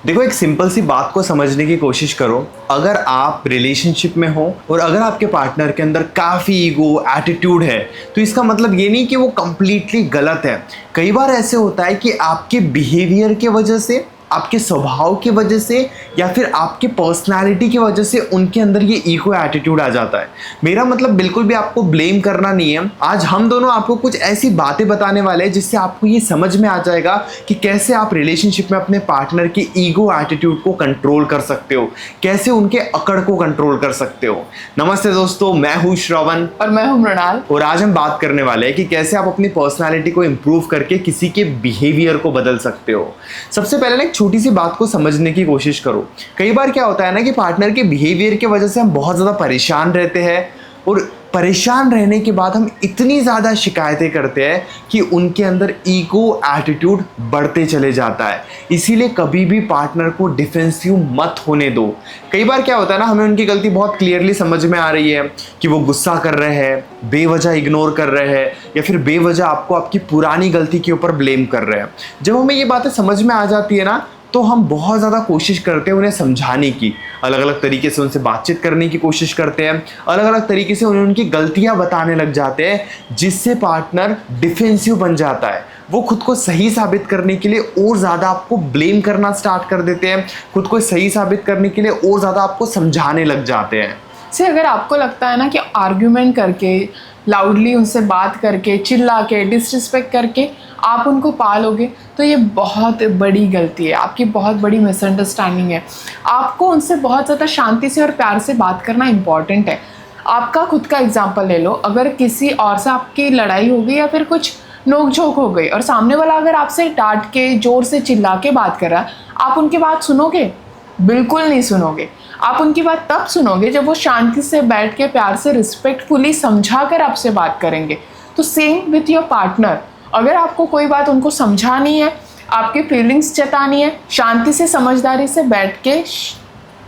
देखो, एक सिंपल सी बात को समझने की कोशिश करो। अगर आप रिलेशनशिप में हो और अगर आपके पार्टनर के अंदर काफ़ी ईगो एटीट्यूड है, तो इसका मतलब ये नहीं कि वो कंप्लीटली गलत है। कई बार ऐसे होता है कि आपके बिहेवियर के वजह से, आपके स्वभाव की वजह से या फिर आपके पर्सनालिटी की वजह से उनके अंदर ये ईगो एटीट्यूड आ जाता है। मेरा मतलब बिल्कुल भी आपको ब्लेम करना नहीं है। आज हम दोनों आपको कुछ ऐसी बातें बताने वाले हैं जिससे आपको ये समझ में आ जाएगा कि कैसे आप रिलेशनशिप में अपने पार्टनर के ईगो एटीट्यूड को कंट्रोल कर सकते हो, कैसे उनके अकड़ को कंट्रोल कर सकते हो। नमस्ते दोस्तों, मैं हूँ श्रवण और मैं हूँ मृणाल। और आज हम बात करने वाले हैं कि कैसे आप अपनी पर्सनालिटी को इंप्रूव करके किसी के बिहेवियर को बदल सकते हो। सबसे पहले ना एक छोटी सी बात को समझने की कोशिश करो। कई बार क्या होता है ना कि पार्टनर के बिहेवियर की वजह से हम बहुत ज़्यादा परेशान रहते हैं और परेशान रहने के बाद हम इतनी ज़्यादा शिकायतें करते हैं कि उनके अंदर ईगो एटीट्यूड बढ़ते चले जाता है। इसीलिए कभी भी पार्टनर को डिफेंसिव मत होने दो। कई बार क्या होता है ना, हमें उनकी गलती बहुत क्लियरली समझ में आ रही है कि वो गुस्सा कर रहे हैं, बेवजह इग्नोर कर रहे हैं या फिर बेवजह आपको आपकी पुरानी गलती के ऊपर ब्लेम कर रहे हैं। जब हमें ये बातें समझ में आ जाती है ना, तो हम बहुत ज़्यादा कोशिश करते हैं उन्हें समझाने की, अलग अलग तरीके से उनसे बातचीत करने की कोशिश करते हैं, अलग अलग तरीके से उन्हें उनकी गलतियां बताने लग जाते हैं, जिससे पार्टनर डिफेंसिव बन जाता है। वो खुद को सही साबित करने के लिए और ज़्यादा आपको ब्लेम करना स्टार्ट कर देते हैं, खुद को सही साबित करने के लिए और ज़्यादा आपको समझाने लग जाते हैं। से अगर आपको लगता है ना कि आर्ग्यूमेंट करके, लाउडली उनसे बात करके, चिल्ला के, डिसरिस्पेक्ट करके आप उनको पालोगे, तो ये बहुत बड़ी गलती है, आपकी बहुत बड़ी मिसअंडरस्टैंडिंग है। आपको उनसे बहुत ज़्यादा शांति से और प्यार से बात करना इम्पॉर्टेंट है। आपका खुद का एग्जाम्पल ले लो। अगर किसी और से आपकी लड़ाई हो गई या फिर कुछ नोक-झोंक हो गई और सामने वाला अगर आपसे डांट के, जोर से चिल्ला के बात कर रहा है, आप उनकी बात सुनोगे? बिल्कुल नहीं सुनोगे। आप उनकी बात तब सुनोगे जब वो शांति से बैठ के प्यार से रिस्पेक्टफुली समझा कर आपसे बात करेंगे। तो सेम विथ योर पार्टनर। अगर आपको कोई बात उनको समझानी है, आपकी फीलिंग्स जतानी है, शांति से समझदारी से बैठ के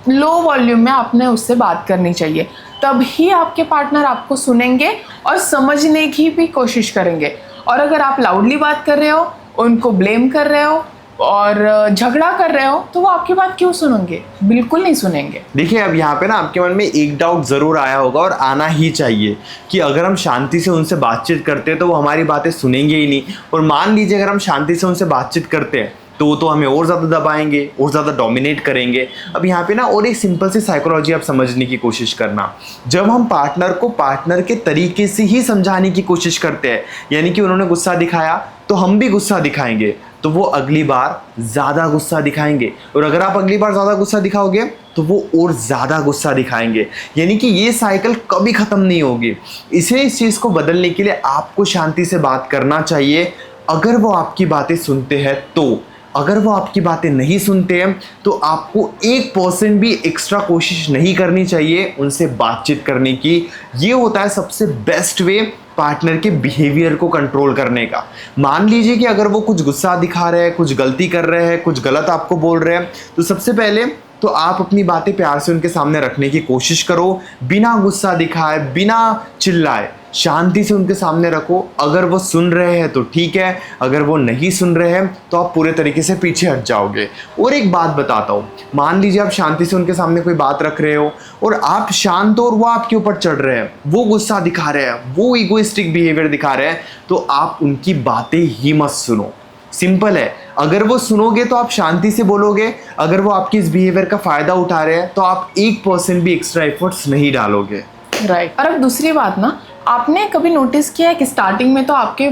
लो वॉल्यूम में आपने उससे बात करनी चाहिए। तभी आपके पार्टनर आपको सुनेंगे और समझने की भी कोशिश करेंगे। और अगर आप लाउडली बात कर रहे हो, उनको ब्लेम कर रहे हो और झगड़ा कर रहे हो, तो वो आपकी बात क्यों सुनेंगे? बिल्कुल नहीं सुनेंगे। देखिए, अब यहाँ पे ना आपके मन में एक डाउट ज़रूर आया होगा और आना ही चाहिए कि अगर हम शांति से उनसे बातचीत करते हैं तो वो हमारी बातें सुनेंगे ही नहीं। और मान लीजिए अगर हम शांति से उनसे बातचीत करते हैं तो वो तो हमें और ज़्यादा दबाएंगे और ज़्यादा डोमिनेट करेंगे। अब यहाँ पे ना और एक सिंपल सी साइकोलॉजी आप समझने की कोशिश करना। जब हम पार्टनर को पार्टनर के तरीके से ही समझाने की कोशिश करते हैं, यानी कि उन्होंने गुस्सा दिखाया तो हम भी गुस्सा दिखाएंगे, तो वो अगली बार ज़्यादा गुस्सा दिखाएंगे। और अगर आप अगली बार ज़्यादा गुस्सा दिखाओगे तो वो और ज़्यादा गुस्सा दिखाएंगे। यानी कि ये साइकिल कभी ख़त्म नहीं होगी। इसलिए इस चीज़ को बदलने के लिए आपको शांति से बात करना चाहिए। अगर वो आपकी बातें सुनते हैं तो, अगर वो आपकी बातें नहीं सुनते हैं तो आपको 1% भी एक्स्ट्रा कोशिश नहीं करनी चाहिए उनसे बातचीत करने की। ये होता है सबसे बेस्ट वे पार्टनर के बिहेवियर को कंट्रोल करने का। मान लीजिए कि अगर वो कुछ गुस्सा दिखा रहे हैं, कुछ गलती कर रहे हैं, कुछ गलत आपको बोल रहे हैं, तो सबसे पहले तो आप अपनी बातें प्यार से उनके सामने रखने की कोशिश करो, बिना गुस्सा दिखाए, बिना चिल्लाए, शांति से उनके सामने रखो। अगर वो सुन रहे हैं तो ठीक है, अगर वो नहीं सुन रहे हैं तो आप पूरे तरीके से पीछे हट जाओगे। और एक बात बताता हूँ, मान लीजिए आप शांति से उनके सामने कोई बात रख रहे हो और आप शांत हो और वो आपके ऊपर चढ़ रहे हैं, वो गुस्सा दिखा रहे हैं, वो ईगोइस्टिक बिहेवियर दिखा रहे हैं, तो आप उनकी बातें ही मत सुनो। सिंपल है। अगर वो सुनोगे तो आप शांति से बोलोगे, अगर वो आपकी इस बिहेवियर का फ़ायदा उठा रहे हैं तो आप 1% भी एक्स्ट्रा एफर्ट्स नहीं डालोगे। राइट। और अब दूसरी बात ना, आपने कभी नोटिस किया है कि स्टार्टिंग में तो आपके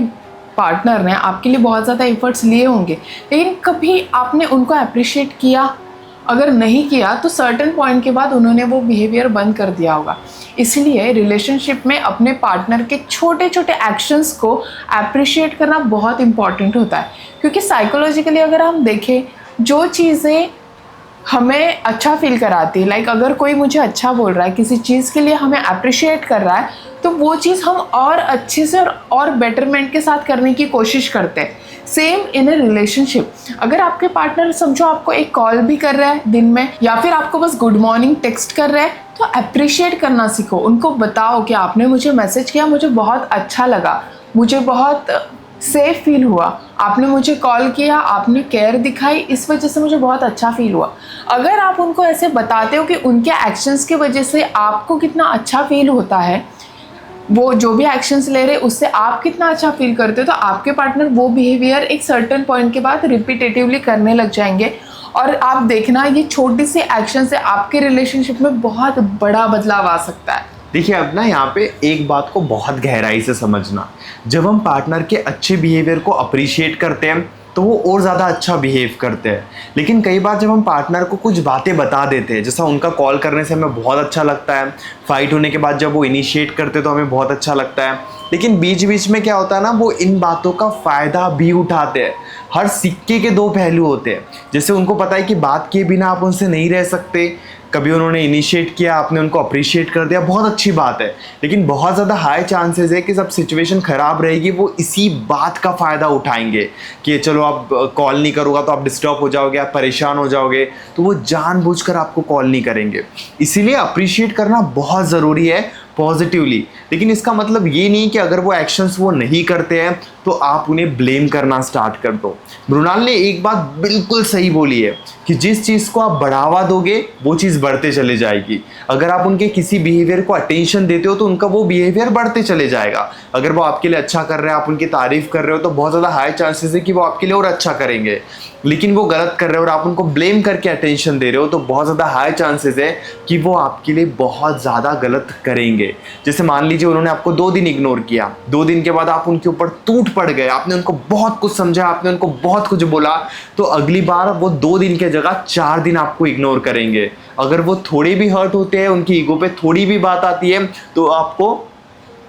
पार्टनर ने आपके लिए बहुत ज़्यादा एफर्ट्स लिए होंगे, लेकिन कभी आपने उनको अप्रिशिएट किया? अगर नहीं किया तो सर्टेन पॉइंट के बाद उन्होंने वो बिहेवियर बंद कर दिया होगा। इसलिए रिलेशनशिप में अपने पार्टनर के छोटे छोटे एक्शंस को अप्रिशिएट करना बहुत इंपॉर्टेंट होता है। क्योंकि साइकोलॉजिकली अगर हम देखें, जो चीज़ें हमें अच्छा फील कराती है, लाइक अगर कोई मुझे अच्छा बोल रहा है, किसी चीज़ के लिए हमें अप्रिशिएट कर रहा है, तो वो चीज़ हम और अच्छे से और बेटरमेंट के साथ करने की कोशिश करते हैं। Same in A relationship. अगर आपके पार्टनर समझो आपको एक कॉल भी कर रहा है दिन में, या फिर आपको बस गुड मॉर्निंग टेक्स्ट कर रहा है, तो अप्रिशिएट करना सीखो। उनको बताओ कि आपने मुझे मैसेज किया, मुझे बहुत अच्छा लगा, मुझे बहुत सेफ फील हुआ, आपने मुझे कॉल किया, आपने केयर दिखाई, इस वजह से मुझे बहुत अच्छा फील हुआ। अगर आप उनको ऐसे बताते हो कि उनके एक्शंस की वजह से आपको कितना अच्छा फील होता है, वो जो भी एक्शंस ले रहे उससे आप कितना अच्छा फील करते हो, तो आपके पार्टनर वो बिहेवियर एक सर्टेन पॉइंट के बाद रिपीटेटिवली करने लग जाएंगे। और आप देखना, ये छोटी सी एक्शन से आपके रिलेशनशिप में बहुत बड़ा बदलाव आ सकता है। देखिए अब ना यहाँ पे एक बात को बहुत गहराई से समझना, जब हम पार्टनर के अच्छे बिहेवियर को अप्रिशिएट करते हैं तो वो और ज़्यादा अच्छा बिहेव करते हैं। लेकिन कई बार जब हम पार्टनर को कुछ बातें बता देते हैं, जैसा उनका कॉल करने से हमें बहुत अच्छा लगता है, फाइट होने के बाद जब वो इनिशिएट करते हैं तो हमें बहुत अच्छा लगता है, लेकिन बीच बीच में क्या होता है ना, वो इन बातों का फ़ायदा भी उठाते हैं। हर सिक्के के दो पहलू होते हैं। जैसे उनको पता है कि बात किए बिना आप उनसे नहीं रह सकते, कभी उन्होंने इनिशिएट किया, आपने उनको अप्रिशिएट कर दिया, बहुत अच्छी बात है, लेकिन बहुत ज़्यादा हाई चांसेस है कि जब सिचुएशन ख़राब रहेगी वो इसी बात का फ़ायदा उठाएंगे कि चलो आप कॉल नहीं करोगे तो आप डिस्टर्ब हो जाओगे, आप परेशान हो जाओगे, तो वो जानबूझकर आपको कॉल नहीं करेंगे। इसीलिए अप्रिशिएट करना बहुत ज़रूरी है पॉजिटिवली, लेकिन इसका मतलब ये नहीं कि अगर वो एक्शंस वो नहीं करते हैं तो आप उन्हें ब्लेम करना स्टार्ट कर दो। मृणाल ने एक बात बिल्कुल सही बोली है कि जिस चीज़ को आप बढ़ावा दोगे वो चीज़ बढ़ते चले जाएगी। अगर आप उनके किसी बिहेवियर को अटेंशन देते हो तो उनका वो बिहेवियर बढ़ते चले जाएगा। अगर वो आपके लिए अच्छा कर रहे हैं, आप उनकी तारीफ कर रहे हो, तो बहुत ज़्यादा हाई चांसेस है कि वो आपके लिए और अच्छा करेंगे। लेकिन वो गलत कर रहे हो और आप उनको ब्लेम करके अटेंशन दे रहे हो, तो बहुत ज़्यादा हाई चांसेस है कि वो आपके लिए बहुत ज़्यादा गलत करेंगे। जैसे मान लीजिए उन्होंने आपको 2 दिन इग्नोर किया, 2 दिन के बाद आप उनके ऊपर टूट पड़ गए, आपने उनको बहुत कुछ समझा, आपने उनको बहुत कुछ बोला, तो अगली बार वो 2 दिन के जगह 4 दिन आपको इग्नोर करेंगे। अगर वो थोड़े भी हर्ट होते हैं, उनकी ईगो पे थोड़ी भी बात आती है, तो आपको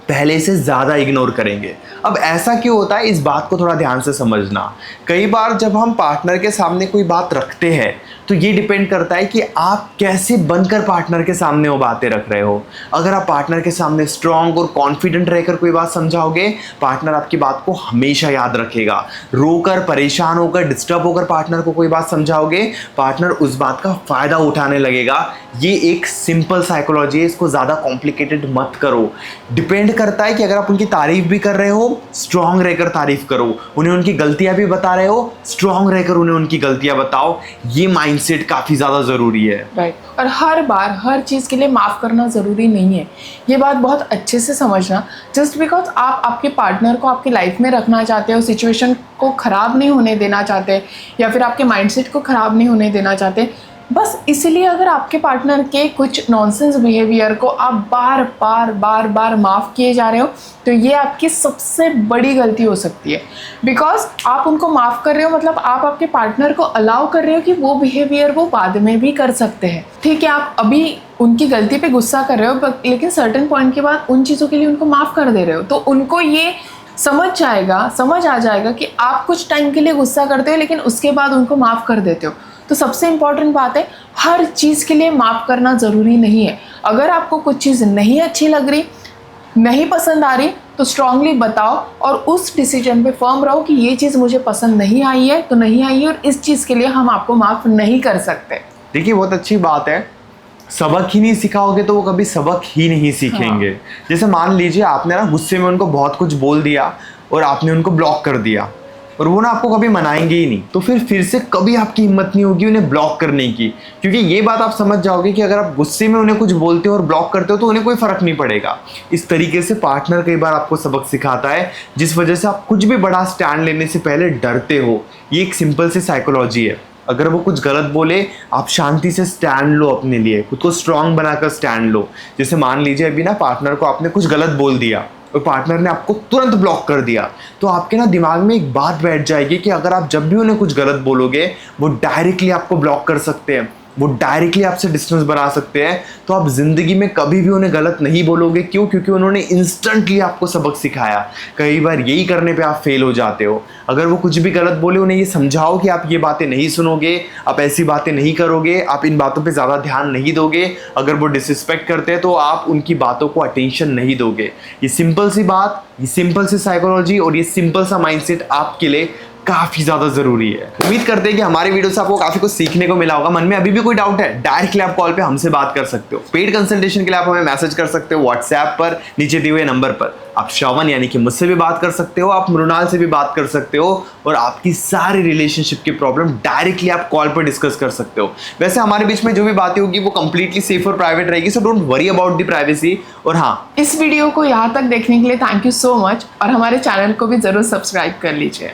पहले से ज़्यादा इग्नोर करेंगे। अब ऐसा क्यों होता है, इस बात को थोड़ा ध्यान से समझना। कई बार जब हम पार्टनर के सामने कोई बात रखते हैं तो ये डिपेंड करता है कि आप कैसे बनकर पार्टनर के सामने वो बातें रख रहे हो। अगर आप पार्टनर के सामने स्ट्रांग और कॉन्फिडेंट रहकर कोई बात समझाओगे, पार्टनर आपकी बात को हमेशा याद रखेगा। रोकर, परेशान होकर, डिस्टर्ब होकर पार्टनर को कोई बात समझाओगे, पार्टनर उस बात का फ़ायदा उठाने लगेगा। ये एक सिंपल साइकोलॉजी है, इसको ज़्यादा कॉम्प्लिकेटेड मत करो। डिपेंड करता है कि अगर आप उनकी तारीफ भी कर रहे हो, स्ट्रांग रहकर तारीफ करो, उन्हें उनकी गलतियां भी बता रहे हो, स्ट्रांग रहकर उन्हें उनकी गलतियां बताओ। ये माइंडसेट काफ़ी ज़्यादा ज़रूरी है। राइट। और हर बार हर चीज़ के लिए माफ़ करना ज़रूरी नहीं है, ये बात बहुत अच्छे से समझना। जस्ट बिकॉज आप आपके पार्टनर को आपकी लाइफ में रखना चाहते हो, सिचुएशन को ख़राब नहीं होने देना चाहते, या फिर आपके माइंडसेट को ख़राब नहीं होने देना चाहते, बस इसलिए अगर आपके पार्टनर के कुछ नॉनसेंस बिहेवियर को आप बार बार माफ़ किए जा रहे हो, तो ये आपकी सबसे बड़ी गलती हो सकती है। बिकॉज आप उनको माफ़ कर रहे हो मतलब आप आपके पार्टनर को अलाउ कर रहे हो कि वो बिहेवियर वो बाद में भी कर सकते हैं। ठीक है, आप अभी उनकी गलती पे गुस्सा कर रहे हो, लेकिन सर्टेन पॉइंट के बाद उन चीज़ों के लिए उनको माफ़ कर दे रहे हो, तो उनको ये समझ आ जाएगा कि आप कुछ टाइम के लिए गुस्सा करते हो लेकिन उसके बाद उनको माफ़ कर देते हो। तो सबसे इम्पॉर्टेंट बात है, हर चीज़ के लिए माफ़ करना ज़रूरी नहीं है। अगर आपको कुछ चीज़ नहीं अच्छी लग रही, नहीं पसंद आ रही, तो स्ट्रांगली बताओ और उस डिसीजन पे फर्म रहो कि ये चीज़ मुझे पसंद नहीं आई है तो नहीं आई है, और इस चीज़ के लिए हम आपको माफ़ नहीं कर सकते। देखिए बहुत अच्छी बात है, सबक ही नहीं सिखाओगे तो वो कभी सबक ही नहीं सीखेंगे। हाँ। जैसे मान लीजिए आपने ना गुस्से में उनको बहुत कुछ बोल दिया और आपने उनको ब्लॉक कर दिया, और वो ना आपको कभी मनाएंगे ही नहीं, तो फिर से कभी आपकी हिम्मत नहीं होगी उन्हें ब्लॉक करने की। क्योंकि ये बात आप समझ जाओगे कि अगर आप गुस्से में उन्हें कुछ बोलते हो और ब्लॉक करते हो तो उन्हें कोई फ़र्क नहीं पड़ेगा। इस तरीके से पार्टनर कई बार आपको सबक सिखाता है, जिस वजह से आप कुछ भी बड़ा स्टैंड लेने से पहले डरते हो। ये एक सिंपल सी साइकोलॉजी है। अगर वो कुछ गलत बोले, आप शांति से स्टैंड लो, अपने लिए खुद को स्ट्रांग बनाकर स्टैंड लो। जैसे मान लीजिए अभी ना पार्टनर को आपने कुछ गलत बोल दिया और पार्टनर ने आपको तुरंत ब्लॉक कर दिया, तो आपके ना दिमाग में एक बात बैठ जाएगी कि अगर आप जब भी उन्हें कुछ गलत बोलोगे, वो डायरेक्टली आपको ब्लॉक कर सकते हैं, वो डायरेक्टली आपसे डिस्टेंस बना सकते हैं। तो आप ज़िंदगी में कभी भी उन्हें गलत नहीं बोलोगे। क्यों? क्योंकि उन्होंने इंस्टेंटली आपको सबक सिखाया। कई बार यही करने पे आप फेल हो जाते हो। अगर वो कुछ भी गलत बोले, उन्हें ये समझाओ कि आप ये बातें नहीं सुनोगे, आप ऐसी बातें नहीं करोगे, आप इन बातों पे ज़्यादा ध्यान नहीं दोगे। अगर वो डिसरिस्पेक्ट करते हैं तो आप उनकी बातों को अटेंशन नहीं दोगे। ये सिंपल सी बात, ये सिंपल सी साइकोलॉजी और ये सिंपल सा माइंडसेट आपके लिए काफी ज्यादा जरूरी है। उम्मीद करते हैं कि हमारी वीडियो से आपको काफी कुछ सीखने को मिला होगा। मन में अभी भी कोई डाउट है, डायरेक्टली आप कॉल पे हमसे बात कर सकते हो। पेड कंसल्टेशन के लिए आप हमें मैसेज कर सकते हो व्हाट्सएप पर, नीचे दिए हुए नंबर पर। आप श्रवण यानी कि मुझसे भी बात कर सकते हो, आप मृणाल से भी बात कर सकते हो, और आपकी सारी रिलेशनशिप की प्रॉब्लम डायरेक्टली आप कॉल पर डिस्कस कर सकते हो। वैसे हमारे बीच में जो भी बातें होगी वो कंप्लीटली सेफ और प्राइवेट रहेगी, so don't worry about the privacy. और हाँ, इस वीडियो को यहाँ तक देखने के लिए थैंक यू सो मच, और हमारे चैनल को भी ज़रूर सब्सक्राइब कर लीजिए।